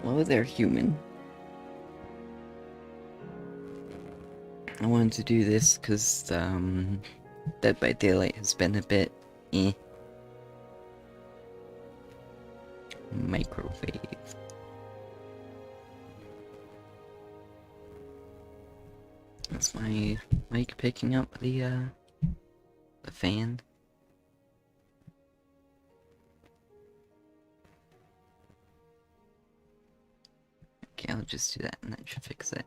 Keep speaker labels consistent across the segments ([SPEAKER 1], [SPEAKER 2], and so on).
[SPEAKER 1] Hello there, human. I wanted to do this because, Dead by Daylight has been a bit, Microwave. Is my mic picking up the fan? Okay, I'll just do that and that should fix it.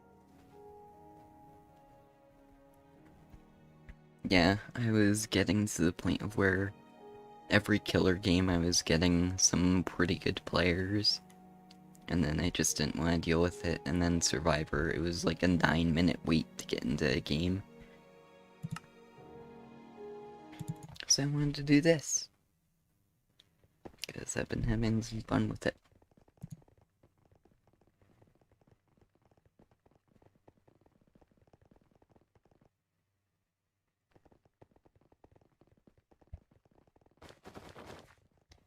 [SPEAKER 1] Yeah, I was getting to the point of where every killer game I was getting some pretty good players, and then I just didn't want to deal with it, and then Survivor, it was like a 9-minute wait to get into a game. So I wanted to do this, because I've been having some fun with it.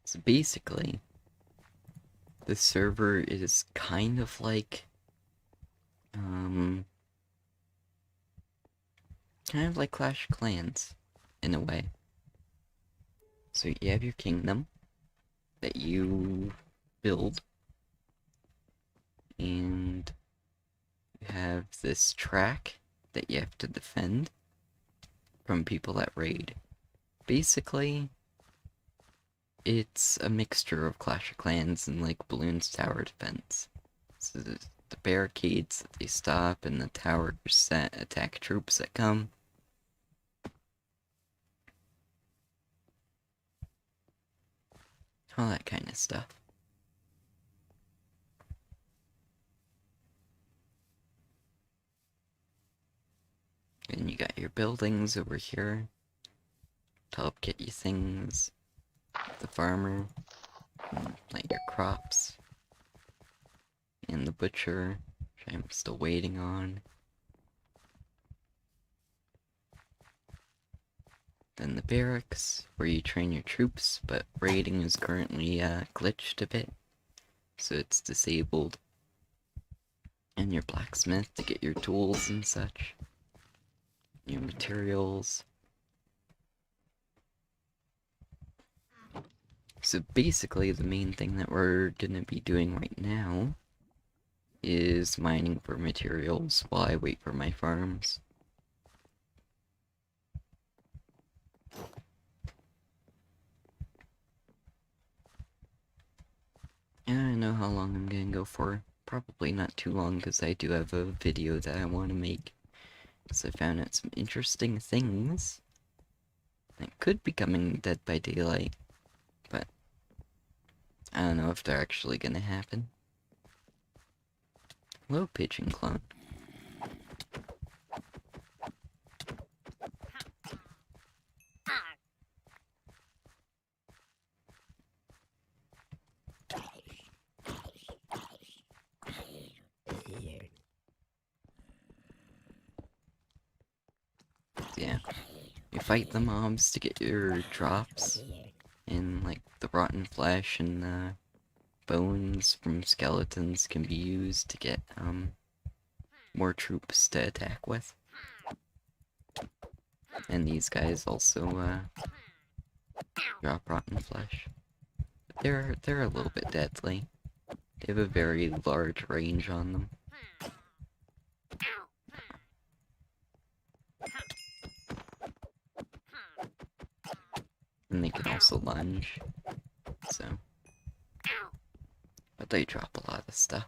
[SPEAKER 1] So basically, the server is kind of like, Clash of Clans, in a way. So you have your kingdom that you build, and you have this track that you have to defend from people that raid. Basically, it's a mixture of Clash of Clans and like Bloons Tower Defense. So the barricades that they stop and the towers that attack troops that come. All that kind of stuff. And you got your buildings over here to help get you things. The farmer, like your crops. And the butcher, which I'm still waiting on. Then the barracks, where you train your troops, but raiding is currently glitched a bit, so it's disabled. And your blacksmith to get your tools and such. Your materials. So basically the main thing that we're gonna be doing right now is mining for materials while I wait for my farms. And I don't know how long I'm gonna go for. Probably not too long, because I do have a video that I want to make. Because I found out some interesting things that could be coming Dead by Daylight. But I don't know if they're actually gonna happen. Hello, pigeon clone. Yeah. You fight the mobs to get your drops. And like the rotten flesh and the bones from skeletons can be used to get more troops to attack with. And these guys also drop rotten flesh. They're a little bit deadly. They have a very large range on them. And they can also lunge. So. But they drop a lot of stuff.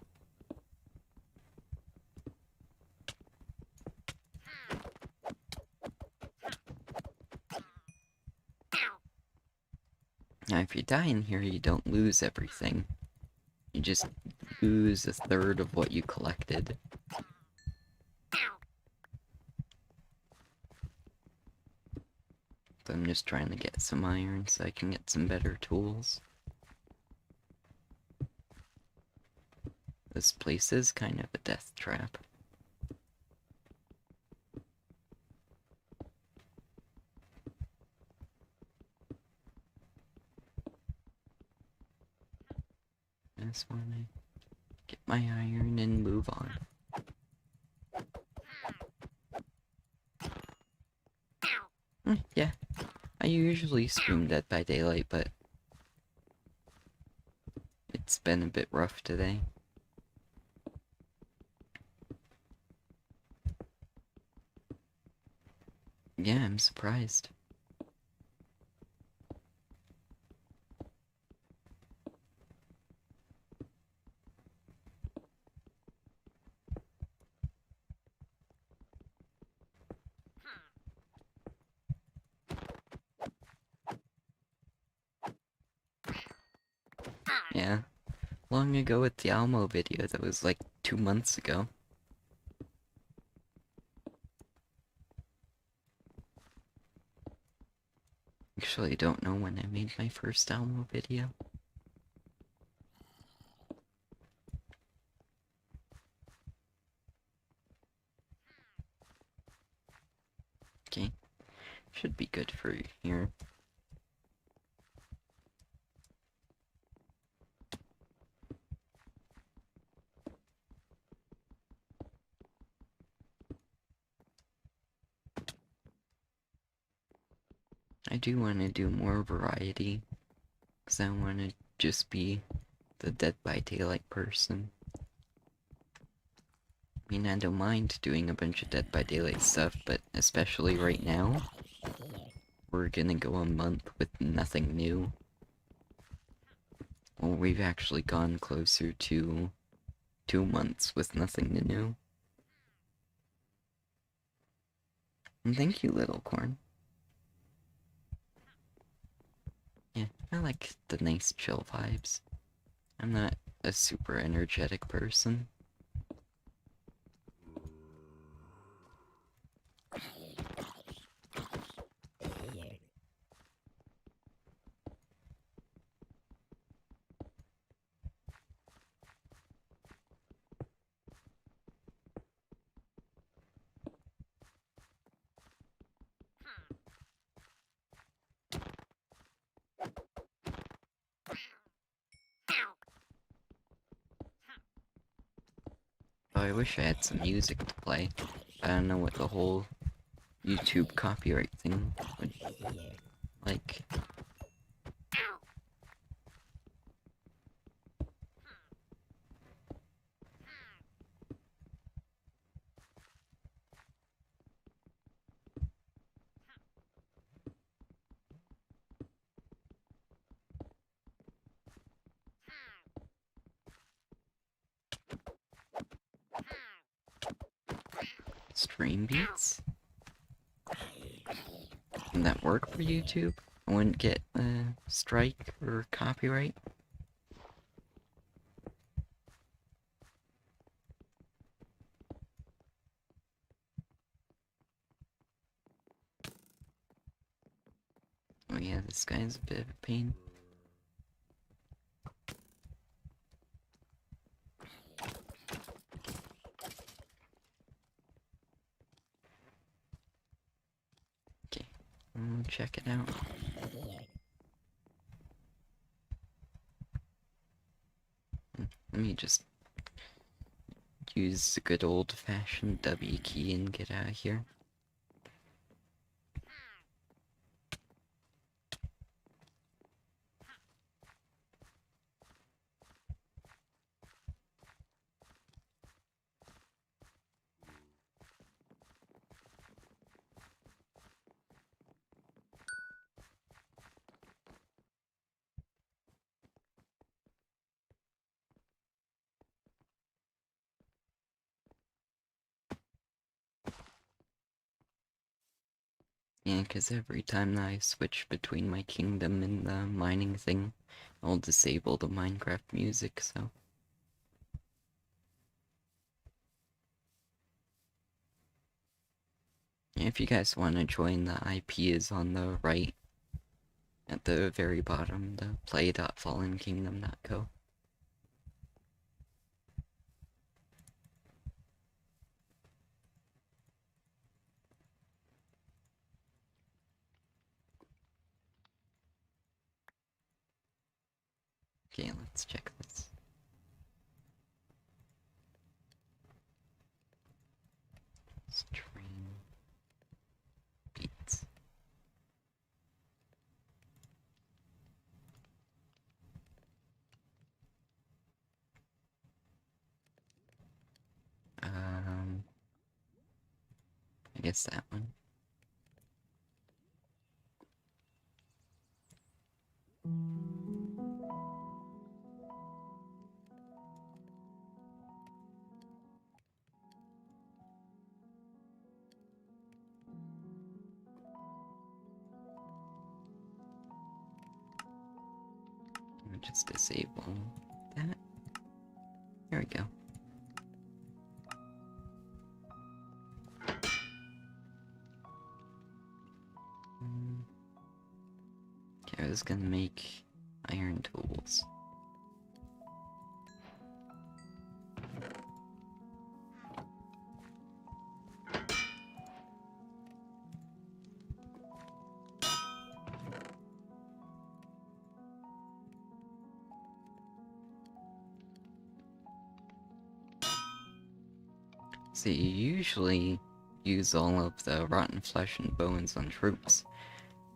[SPEAKER 1] Now, if you die in here, you don't lose everything. You just lose a third of what you collected. So I'm just trying to get some iron so I can get some better tools. This place is kind of a death trap. I just want to get my iron and move on. Yeah, I usually stream Dead by Daylight, but it's been a bit rough today. Yeah, I'm surprised. Yeah, long ago with the Almo video, that was like 2 months ago. Actually, I don't know when I made my first Almo video. Okay, should be good for here. I do want to do more variety, because I want to just be the Dead by Daylight person. I mean, I don't mind doing a bunch of Dead by Daylight stuff, but especially right now, we're gonna go a month with nothing new. Well, we've actually gone closer to 2 months with nothing new. And thank you, Little Corn. Yeah, I like the nice chill vibes. I'm not a super energetic person. Oh, I wish I had some music to play. I don't know what the whole YouTube copyright thing would like. Stream beats? Would that work for YouTube? I wouldn't get a strike or copyright? Oh yeah, this guy's a bit of a pain. Okay, we'll check it out. Let me just use the good old-fashioned W key and get out of here. Yeah, because every time that I switch between my kingdom and the mining thing, I'll disable the Minecraft music, so... If you guys want to join, the IP is on the right, at the very bottom, the play.fallenkingdom.co. Okay, let's check this. Stream beats. I guess that one. Let me just disable that. There we go. Okay, I was gonna make iron tools. So you usually use all of the rotten flesh and bones on troops,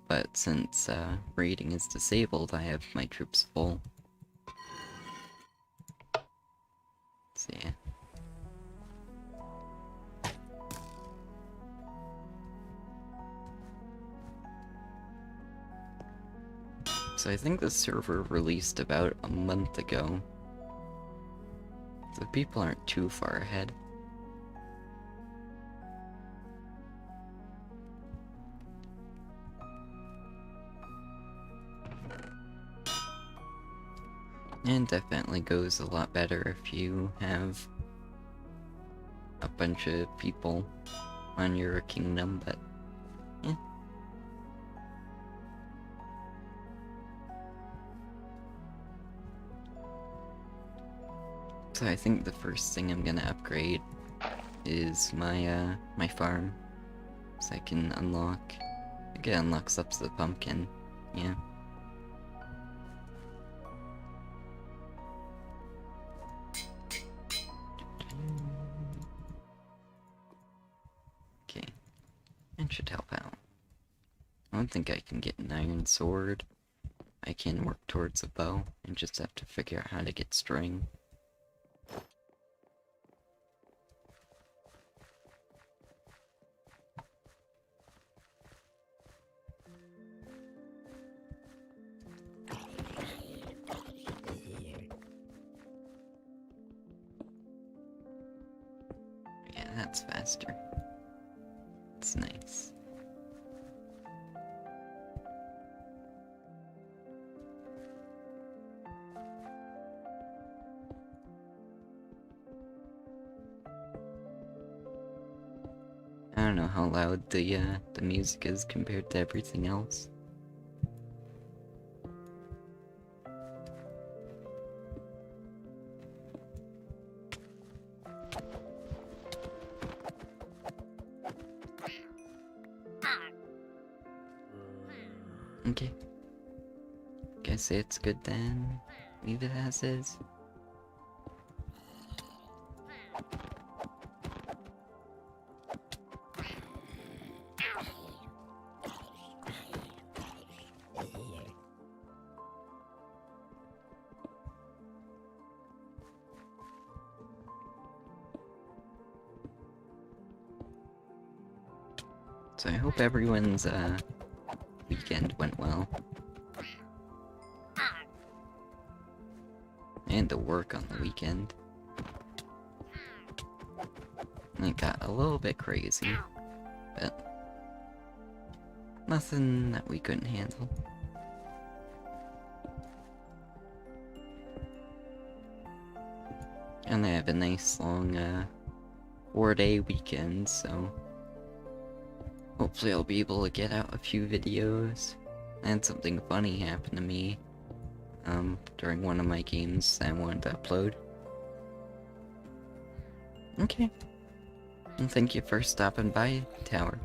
[SPEAKER 1] but since raiding is disabled, I have my troops full. So yeah. So I think the server released about a month ago. So people aren't too far ahead. And definitely goes a lot better if you have a bunch of people on your kingdom, but yeah. So I think the first thing I'm gonna upgrade is my my farm, so I can unlock. It unlocks up to the pumpkin, yeah. Okay, that should help out. I don't think I can get an iron sword. I can work towards a bow, and just have to figure out how to get string. Yeah, that's faster. It's nice. I don't know how loud the music is compared to everything else. Okay. Guess it's good then. Leave it as is. So I hope everyone's weekend went well. And to work on the weekend. It got a little bit crazy, but Nothing that we couldn't handle. And I have a nice long 4-day weekend, so hopefully I'll be able to get out a few videos. And something funny happened to me during one of my games that I wanted to upload. Okay. And thank you for stopping by, Tower.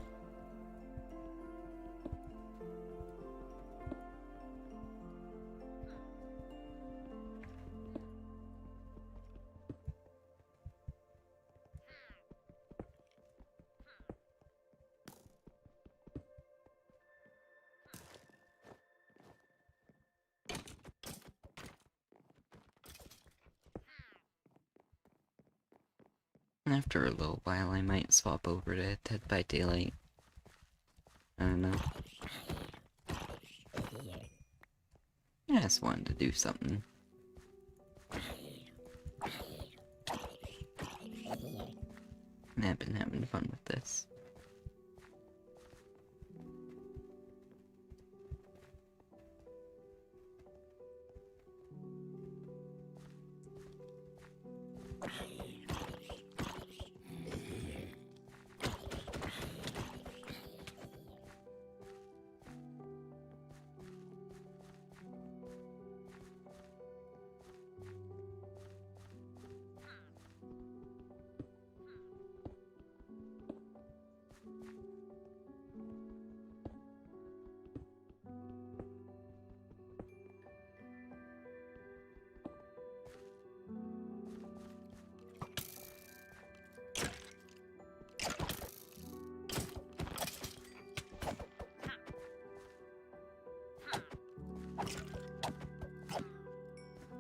[SPEAKER 1] After a little while, I might swap over to Dead by Daylight. I don't know. I just wanted to do something. And I've been having fun with this.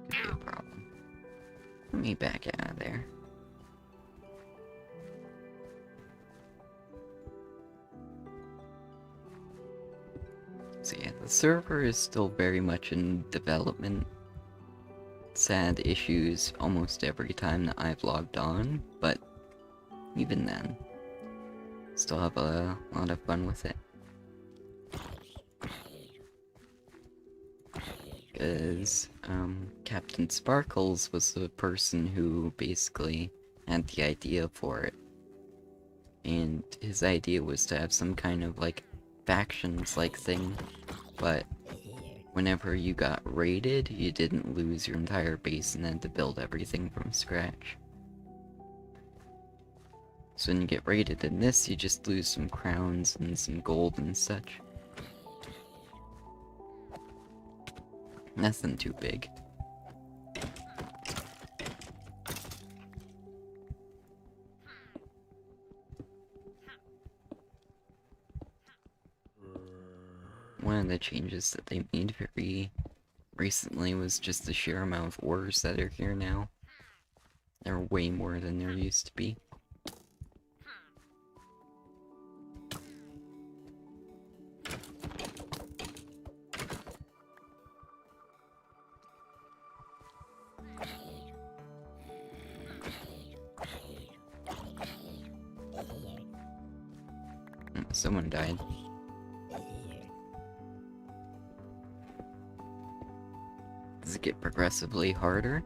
[SPEAKER 1] Could be a problem. Let me back out of there. So yeah, the server is still very much in development. Sad issues almost every time that I've logged on, but even then, still have a lot of fun with it. Because, Captain Sparkles was the person who basically had the idea for it. And his idea was to have some kind of, like, factions-like thing, but whenever you got raided, you didn't lose your entire base and had to build everything from scratch. So when you get raided in this, you just lose some crowns and some gold and such. Nothing too big. One of the changes that they made very recently was just the sheer amount of ores that are here now. There are way more than there used to be. Someone died. Does it get progressively harder?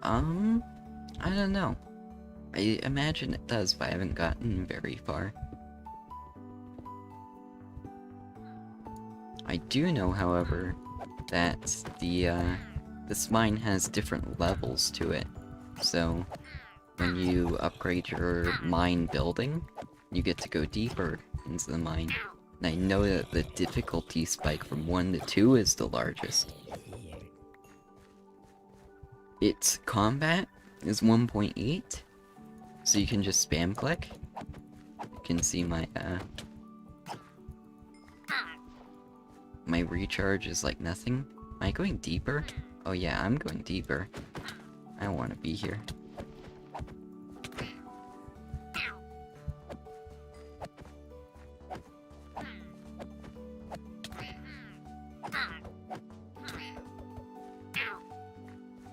[SPEAKER 1] I don't know. I imagine it does, but I haven't gotten very far. I do know, however, that this mine has different levels to it. So, when you upgrade your mine building, you get to go deeper into the mine. And I know that the difficulty spike from 1 to 2 is the largest. Its combat is 1.8, so you can just spam click. You can see my my recharge is like nothing. Am I going deeper? Oh yeah, I'm going deeper. I want to be here.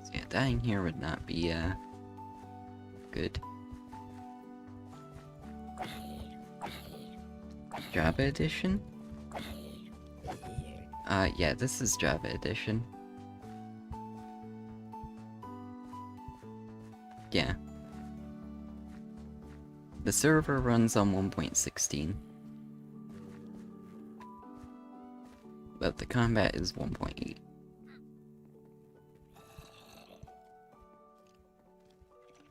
[SPEAKER 1] So yeah, dying here would not be good. Java edition? Yeah, this is Java Edition. Yeah. The server runs on 1.16. But the combat is 1.8.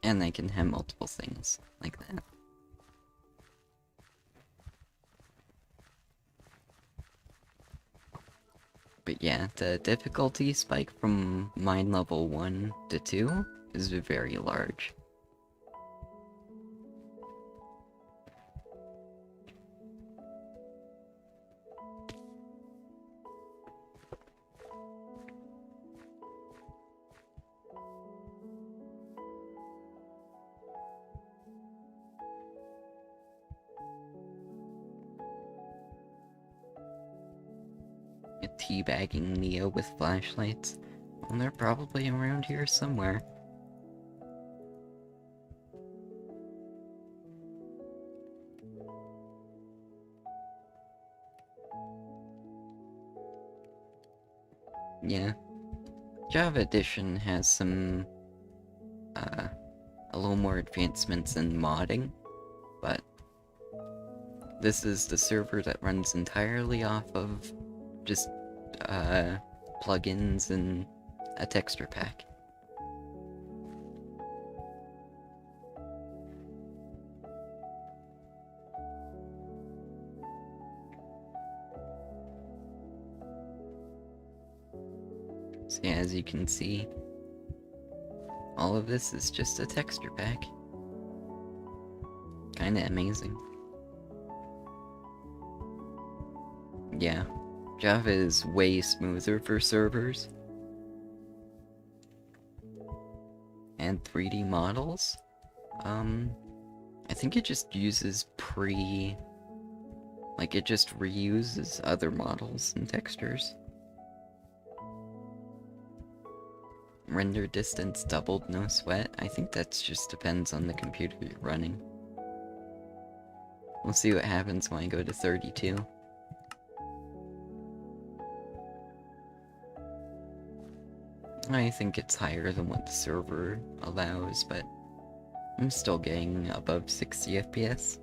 [SPEAKER 1] And they can have multiple things, like that. But yeah, the difficulty spike from mine level 1 to 2 is very large. Teabagging Neo with flashlights. Well, they're probably around here somewhere. Yeah. Java Edition has some, a little more advancements in modding, but this is the server that runs entirely off of just, plugins and a texture pack. So yeah, as you can see, all of this is just a texture pack. Kinda amazing. Yeah, Java is way smoother for servers. And 3D models? I think it just uses like it just reuses other models and textures. Render distance doubled, no sweat. I think that just depends on the computer you're running. We'll see what happens when I go to 32. I think it's higher than what the server allows, but I'm still getting above 60 FPS.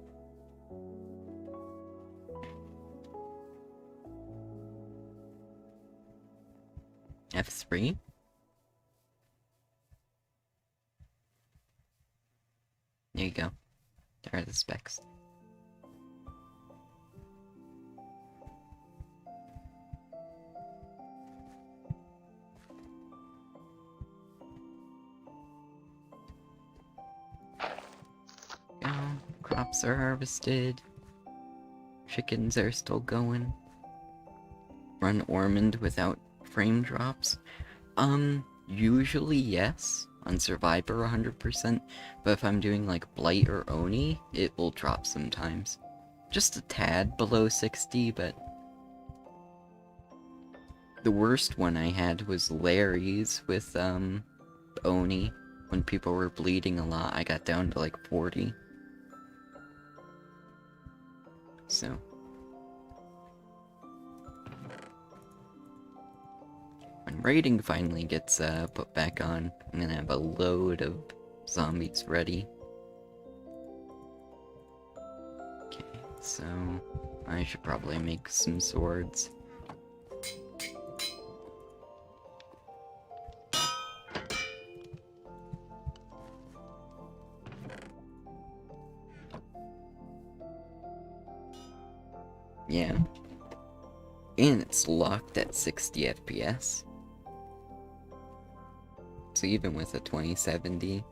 [SPEAKER 1] F3? There you go. There are the specs. Crops are harvested. Chickens are still going. Run Ormond without frame drops? Usually yes. On Survivor 100%, but if I'm doing like Blight or Oni, it will drop sometimes. Just a tad below 60, but the worst one I had was Larry's with Oni. When people were bleeding a lot, I got down to like 40. So when raiding finally gets put back on, I'm gonna have a load of zombies ready. Okay, so I should probably make some swords. Yeah. And it's locked at 60 FPS. So even with a 2070...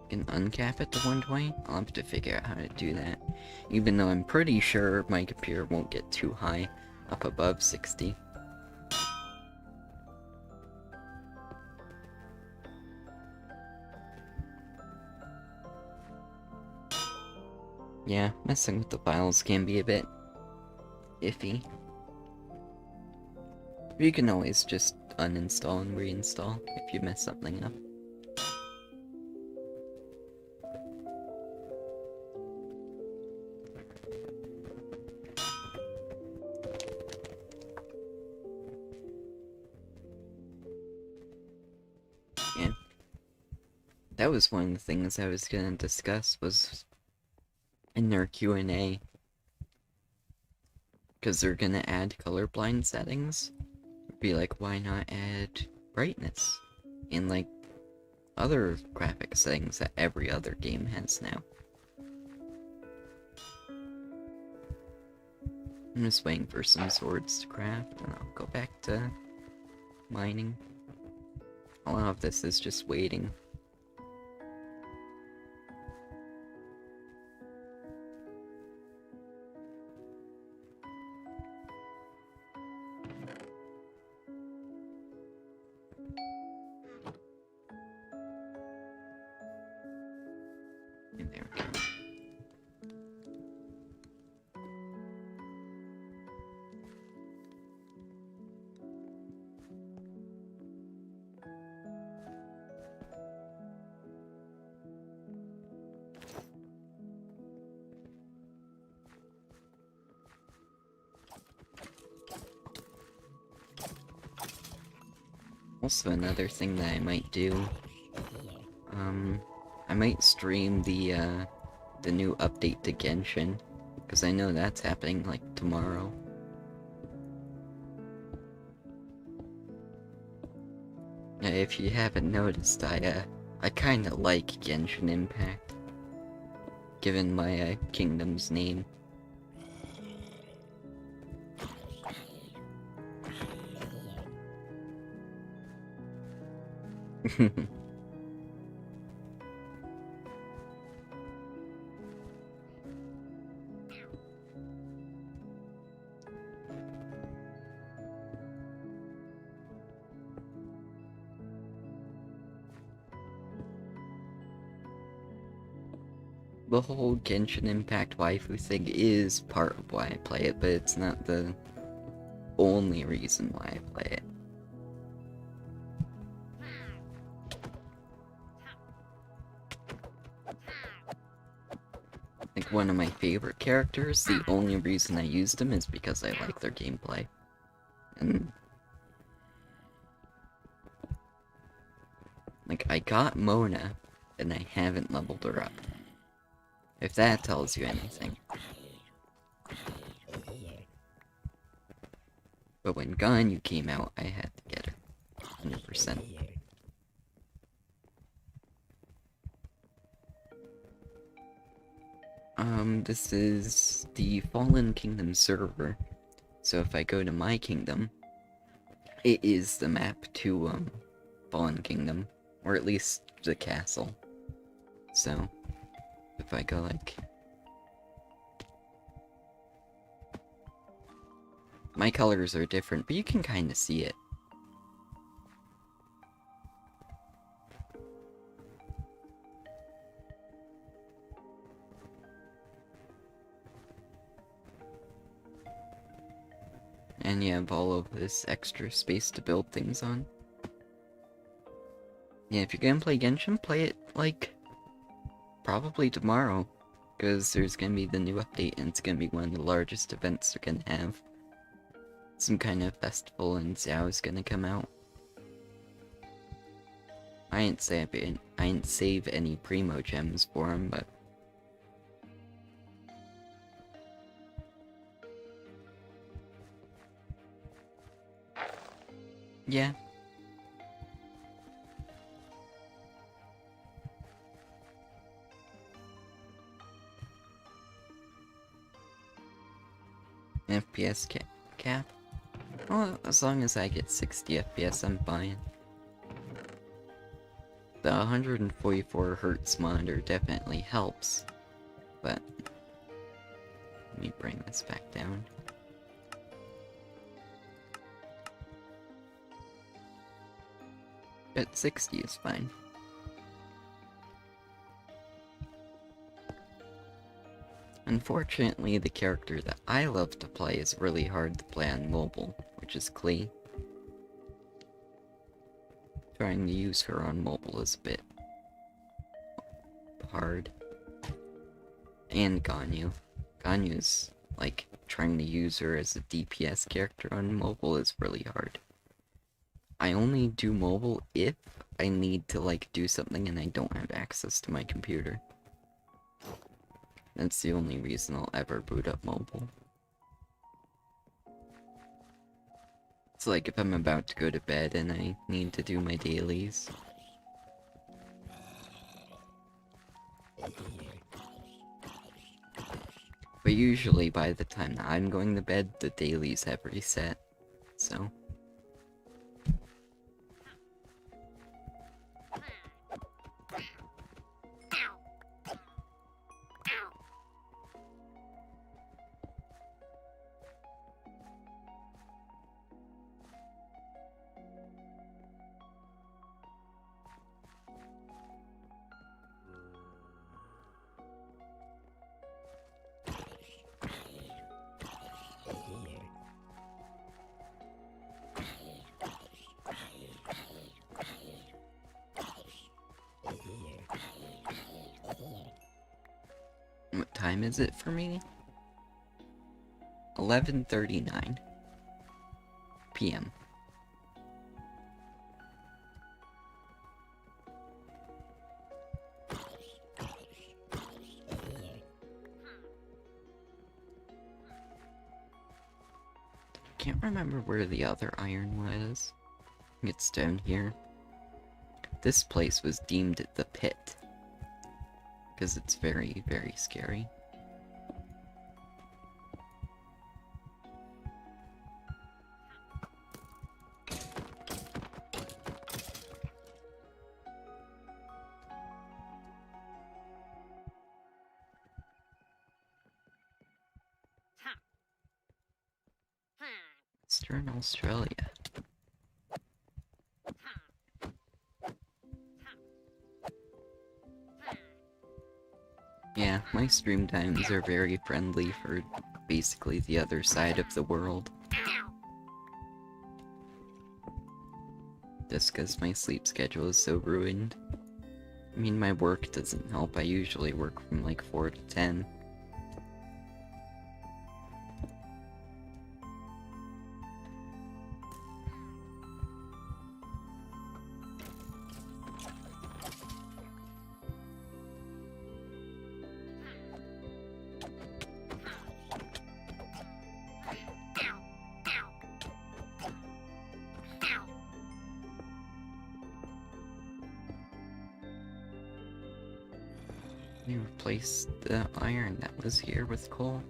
[SPEAKER 1] can uncap it to 120? I'll have to figure out how to do that. Even though I'm pretty sure my computer won't get too high, up above 60. Yeah, messing with the files can be a bit iffy. You can always just uninstall and reinstall if you mess something up. Yeah. That was one of the things I was gonna discuss, was in their Q&A, because they're gonna add colorblind settings. Be like, why not add brightness in like other graphic settings that every other game has now? I'm just waiting for some swords to craft, and I'll go back to mining. A lot of this is just waiting. And there we go. Also, another thing that I might do, I might stream the new update to Genshin, because I know that's happening, like, tomorrow. If you haven't noticed, I kinda like Genshin Impact, given my, kingdom's name. The whole Genshin Impact waifu thing is part of why I play it, but it's not the only reason why I play it. Like, one of my favorite characters, the only reason I used them is because I like their gameplay. And like, I got Mona, and I haven't leveled her up. If that tells you anything. But when Ganyu came out, I had to get her. 100%. This is the Fallen Kingdom server. So if I go to my kingdom, it is the map to, Fallen Kingdom. Or at least the castle. So, if I go like... My colors are different, but you can kinda see it. And you have all of this extra space to build things on. Yeah, if you're gonna play Genshin, play it, like, probably tomorrow. Because there's gonna be the new update, and it's gonna be one of the largest events they're gonna have. Some kind of festival, and Xiao is gonna come out. I ain't save any Primo gems for him, but... yeah. FPS cap? Well, as long as I get 60 FPS, I'm fine. The 144 Hz monitor definitely helps, but... let me bring this back down. But 60 is fine. Unfortunately, the character that I love to play is really hard to play on mobile, which is Klee. trying to use her on mobile is a bit hard. And Ganyu. Ganyu's, like, trying to use her as a DPS character on mobile is really hard. I only do mobile if I need to, like, do something and I don't have access to my computer. That's the only reason I'll ever boot up mobile. It's like if I'm about to go to bed and I need to do my dailies. But usually by the time that I'm going to bed, the dailies have reset, so... What time is it for me? 11:39 p.m. Can't remember where the other iron was. It's down here. This place was deemed the pit. Because it's very, very scary. Western Australia. Yeah, my stream times are very friendly for basically the other side of the world. Just because my sleep schedule is so ruined. I mean, my work doesn't help. I usually work from like 4 to 10. We replaced the iron that was here with coal.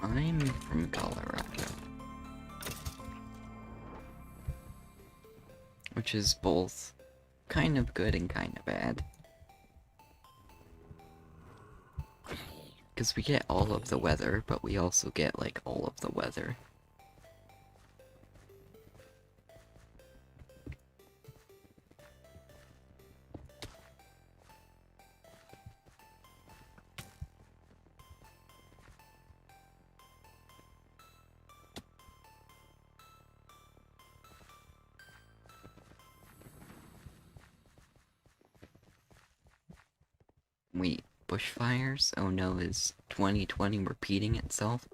[SPEAKER 1] I'm from Colorado. Which is both kind of good and kind of bad. Because we get all of the weather, but we also get, like, all of the weather. Wait, bushfires? Oh no, is 2020 repeating itself?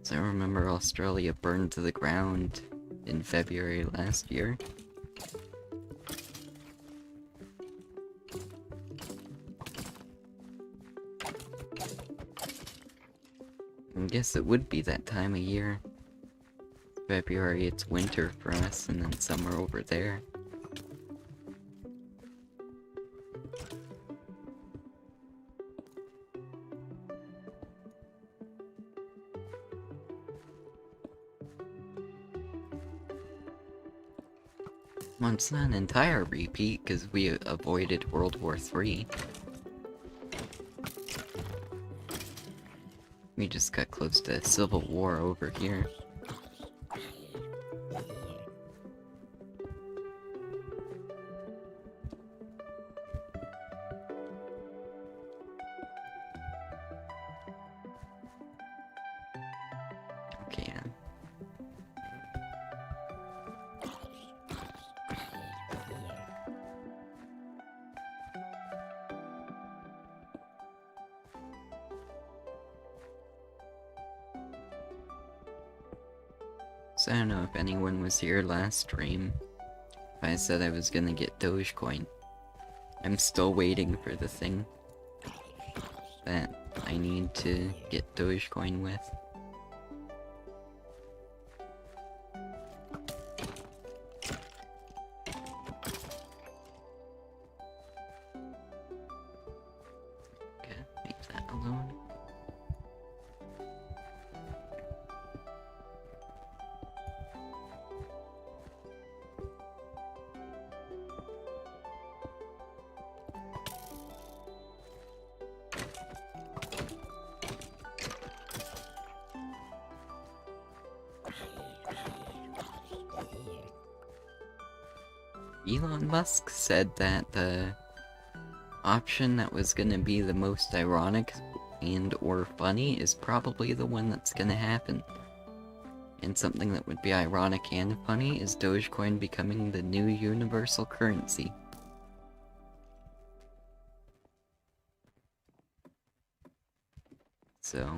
[SPEAKER 1] So I remember Australia burned to the ground in February last year. I guess it would be that time of year. February, it's winter for us, and then summer over there. Well, it's not an entire repeat, because we avoided World War III. We just got close to Civil War over here. Okay, yeah. So I don't know if anyone was here last stream. I said I was gonna get Dogecoin. I'm still waiting for the thing that I need to get Dogecoin with. Okay, leave that alone. Elon Musk said that the option that was gonna be the most ironic and or funny is probably the one that's gonna happen. And something that would be ironic and funny is Dogecoin becoming the new universal currency. So,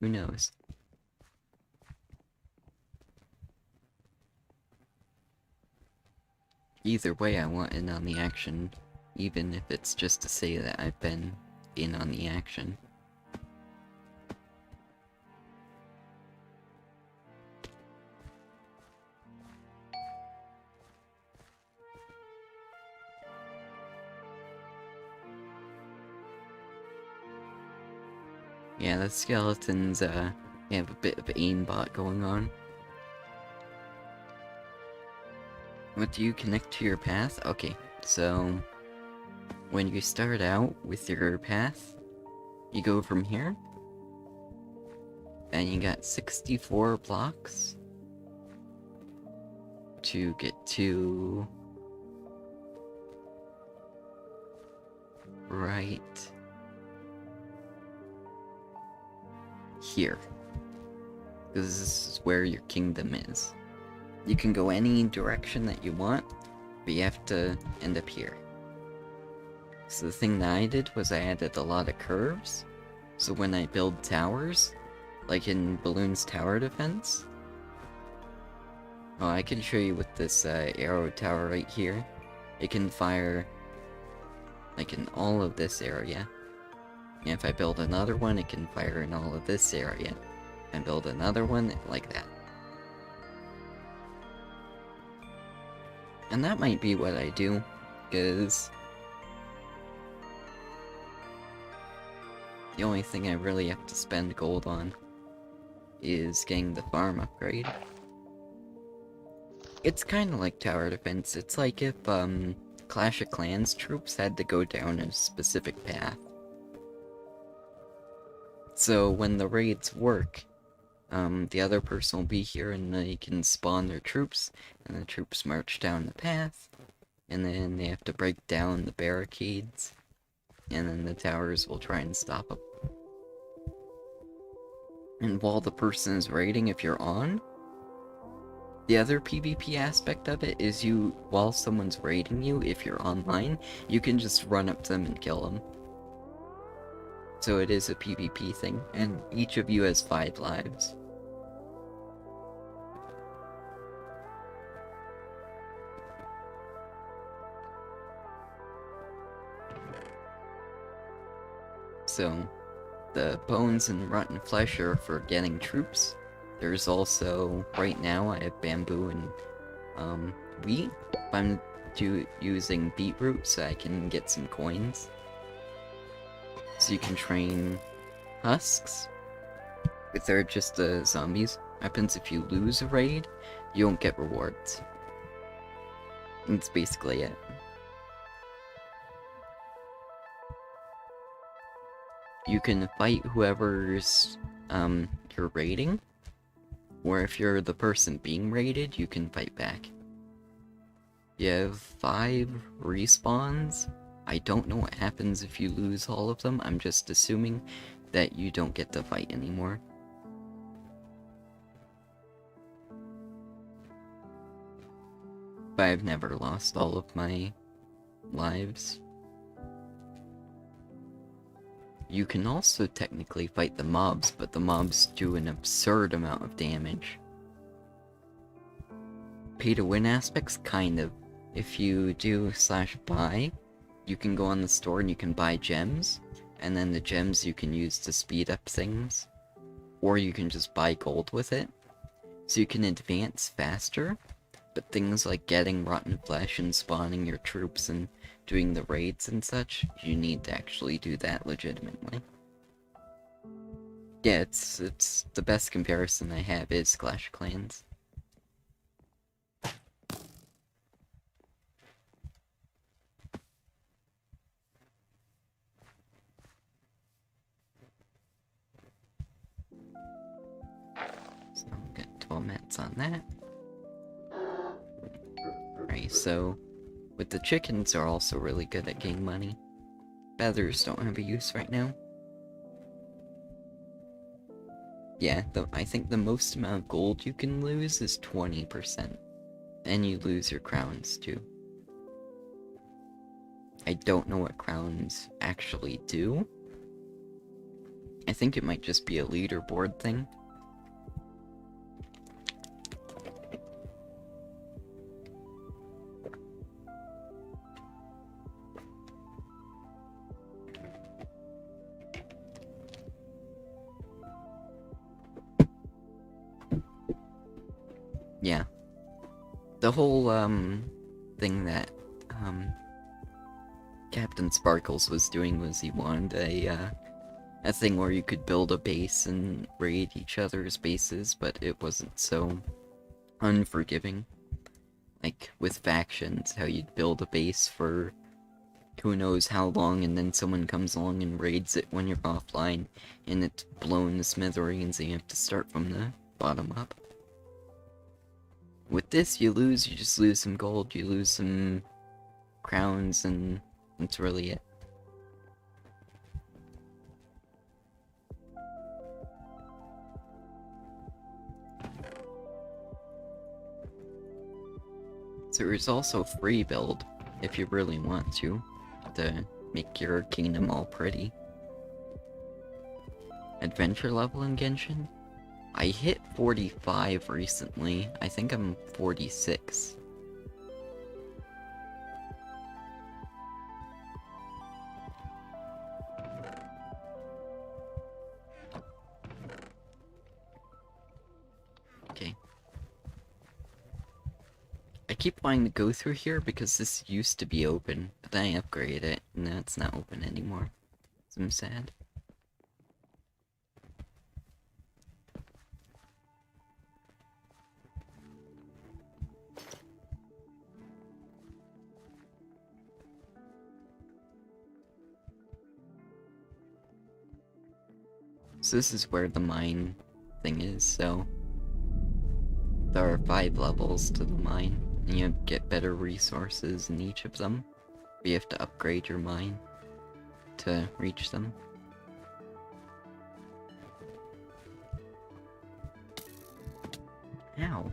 [SPEAKER 1] who knows? Either way, I want in on the action, even if it's just to say that I've been in on the action. Yeah, the skeletons, have a bit of aimbot going on. What do you connect to your path? Okay, so when you start out with your path, you go from here, and you got 64 blocks to get to right here. Because this is where your kingdom is. You can go any direction that you want, but you have to end up here. So the thing that I did was I added a lot of curves, so when I build towers, like in Balloon's tower defense... Oh, I can show you with this arrow tower right here. It can fire, like, in all of this area. And if I build another one, it can fire in all of this area. And build another one like that. And that might be what I do, because the only thing I really have to spend gold on is getting the farm upgrade. It's kinda like tower defense. It's like if, Clash of Clans troops had to go down a specific path. So when the raids work, the other person will be here and they can spawn their troops, and the troops march down the path, and then they have to break down the barricades, and then the towers will try and stop them. And while the person is raiding, if you're on, the other PvP aspect of it is while someone's raiding you, if you're online, you can just run up to them and kill them. So it is a PvP thing, and each of you has 5 lives. So, the bones and rotten flesh are for getting troops. There's also, right now, I have bamboo and wheat. I'm using beetroot so I can get some coins. So you can train husks. If they're just zombies. Happens if you lose a raid, you won't get rewards. That's basically it. You can fight whoever's, you're raiding, or if you're the person being raided, you can fight back. You have 5 respawns. I don't know what happens if you lose all of them. I'm just assuming that you don't get to fight anymore. But I've never lost all of my lives. You can also technically fight the mobs, but the mobs do an absurd amount of damage. Pay to win aspects, kind of. If you do /buy, you can go on the store and you can buy gems, and then the gems you can use to speed up things, or you can just buy gold with it. So you can advance faster, but things like getting rotten flesh and spawning your troops and doing the raids and such, you need to actually do that legitimately. Yeah, it's the best comparison I have is Clash of Clans. So I'll get 12 mats on that. Right, so with the chickens are also really good at getting money. Feathers don't have a use right now. Yeah, I think the most amount of gold you can lose is 20%. And you lose your crowns too. I don't know what crowns actually do. I think it might just be a leaderboard thing. Yeah. The whole, thing that, Captain Sparkles was doing was he wanted a thing where you could build a base and raid each other's bases, but it wasn't so unforgiving. Like, with factions, how you'd build a base for who knows how long, and then someone comes along and raids it when you're offline, and it's blown to smithereens, and you have to start from the bottom up. With this, you just lose some gold, you lose some crowns, and that's really it. So there's also free build, if you really want to make your kingdom all pretty. Adventure level in Genshin? I hit 45 recently. I think I'm 46. Okay. I keep wanting to go through here because this used to be open, but then I upgraded it, and now it's not open anymore. So I'm sad. So this is where the mine thing is, so there are 5 levels to the mine, and you get better resources in each of them. But you have to upgrade your mine to reach them. Ow.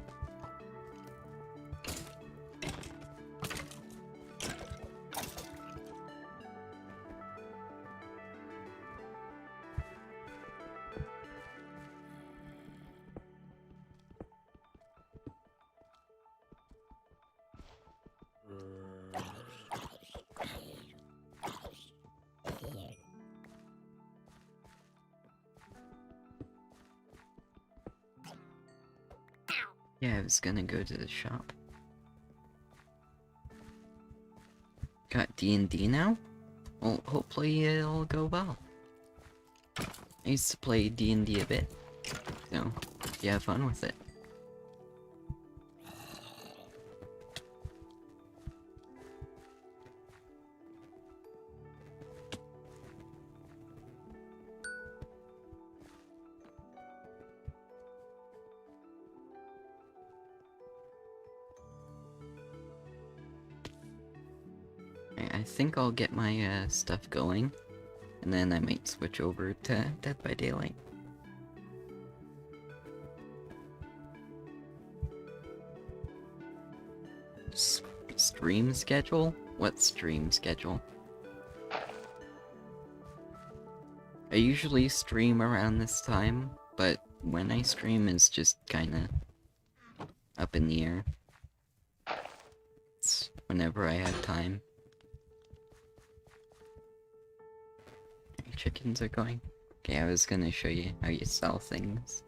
[SPEAKER 1] Yeah, I was gonna go to the shop. Got D&D now? Well, hopefully it'll go well. I used to play D&D a bit, so yeah, have fun with it. I think I'll get my stuff going, and then I might switch over to Dead by Daylight. Stream schedule? What stream schedule? I usually stream around this time, but when I stream is just kinda up in the air. It's whenever I have time. Chickens are going. Okay, I was gonna show you how you sell things.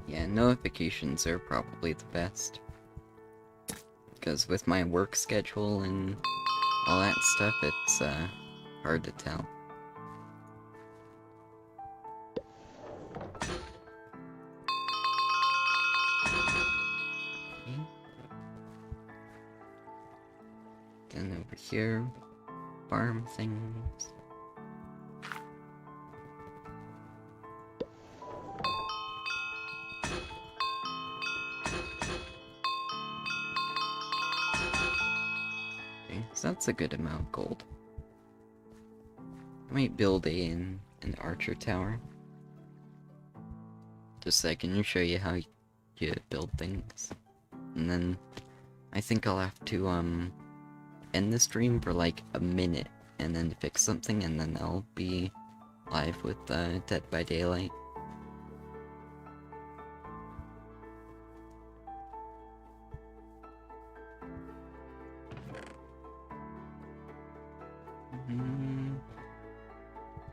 [SPEAKER 1] Yeah, notifications are probably the best. Because with my work schedule and all that stuff, it's hard to tell. Okay. Then over here, farm things. So that's a good amount of gold. I might build an archer tower. Just so I can show you how you build things. And then I think I'll have to end the stream for like a minute and then fix something, and then I'll be live with Dead by Daylight.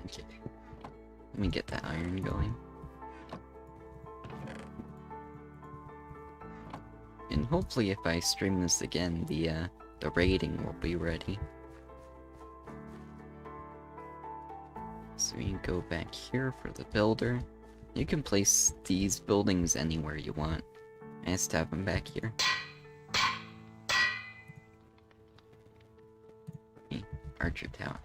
[SPEAKER 1] Okay. Let me get that iron going. And hopefully if I stream this again, the rating will be ready. So you go back here for the builder. You can place these buildings anywhere you want. I just have them back here. Okay, archer tower.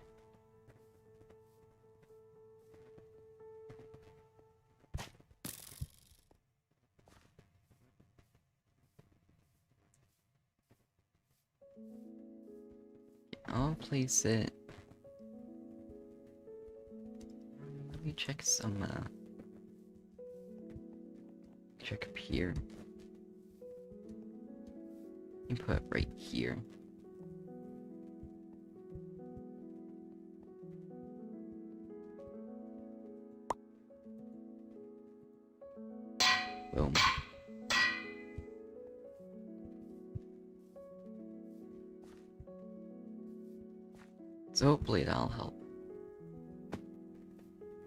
[SPEAKER 1] I'll place it. Let me check some, check up here. You put it right here. Boom. So hopefully that'll help.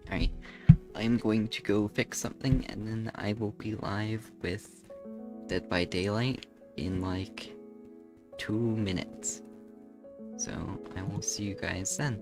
[SPEAKER 1] Alright, I'm going to go fix something, and then I will be live with Dead by Daylight in like 2 minutes. So I will see you guys then.